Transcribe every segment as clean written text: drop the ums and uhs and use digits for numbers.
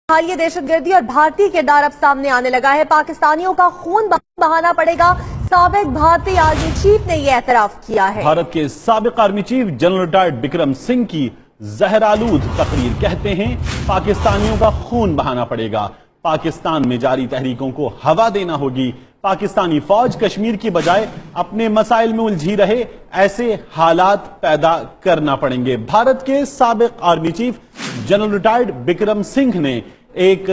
حالیہ دہشت گردی اور بھارتی کردار اب سامنے آنے لگا ہے۔ پاکستانیوں کا خون بہانا پڑے گا، سابق بھارتی آرمی چیف نے یہ اعتراف کیا ہے۔ بھارت کے سابق army chief general retired Bikram Singh کی زہرآلود تقریر، کہتے ہیں پاکستانیوں کا خون بہانا پڑے گا، پاکستان میں جاری تحریکوں کو ہوا دینا ہوگی، پاکستانی فوج کشمیر کی بجائے اپنے مسائل میں الجھی رہے، ایسے حالات پیدا کرنا پڑیں گے۔ بھارت کے سابق army chief general retired Bikram Singh نے ایک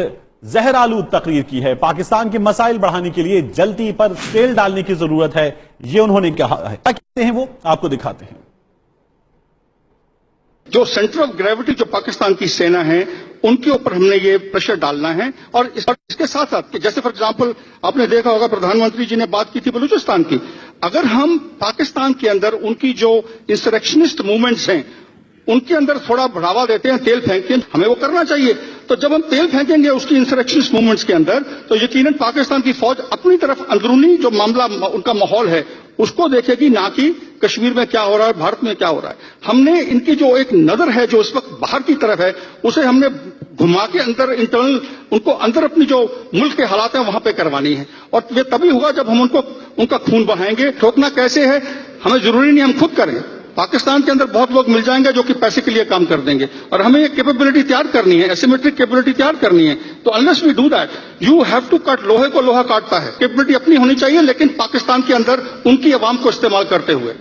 زہرآلود تقریر کی ہے۔ پاکستان کے مسائل بڑھانے کے لیے جلتی پر تیل ڈالنے کی ضرورت ہے، یہ انہوں نے کہا ہے۔ کیا کہتے ہیں وہ آپ کو دکھاتے ہیں۔ جو سینٹر آف گریوٹی جو پاکستان کی سینا ہے ان کے اوپر ہم نے یہ پریشر ڈالنا ہے، اور اس کے ساتھ ساتھ جیسے فار ایگزامپل آپ نے دیکھا ہوگا پردھان منتری جی نے بات کی تھی بلوچستان کی، اگر ہم پاکستان کے اندر ان کی جو انسرکشنسٹ موومنٹس ہیں ان کے اندر تھوڑا بڑھاوا دیتے ہیں، تیل پھینکتے ہیں، ہمیں وہ کرنا چاہیے۔ تو جب ہم تیل پھینکیں گے اس کی انسرکشنسٹ موومنٹس کے اندر تو یقیناً پاکستان کی فوج اپنی طرف اندرونی جو معاملہ ان کا ماحول ہے اس کو دیکھے گی، نہ کہ کشمیر میں کیا ہو رہا ہے، بھارت میں کیا ہو رہا ہے۔ ہم نے ان کی جو ایک نظر ہے جو اس وقت باہر کی طرف ہے اسے ہم نے گھما کے اندر انٹرنل ان کو اندر اپنی جو ملک کے حالات ہیں وہاں پہ کروانی ہے، اور یہ تبھی ہوگا جب ہم ان کا خون بہائیں گے۔ ٹھوکنا کیسے ہے، ہمیں ضروری نہیں ہم خود کریں، پاکستان کے اندر بہت لوگ مل جائیں گے جو کہ پیسے کے لیے کام کر دیں گے، اور ہمیں یہ کیپیبلٹی تیار کرنی ہے، ایسیمیٹرک کیپیبلٹی تیار کرنی ہے۔ تو unless we do that you have to cut, لوہے کو لوہا کاٹتا ہے۔ کیپیبلٹی اپنی ہونی چاہیے لیکن پاکستان کے اندر ان کی عوام کو استعمال کرتے ہوئے۔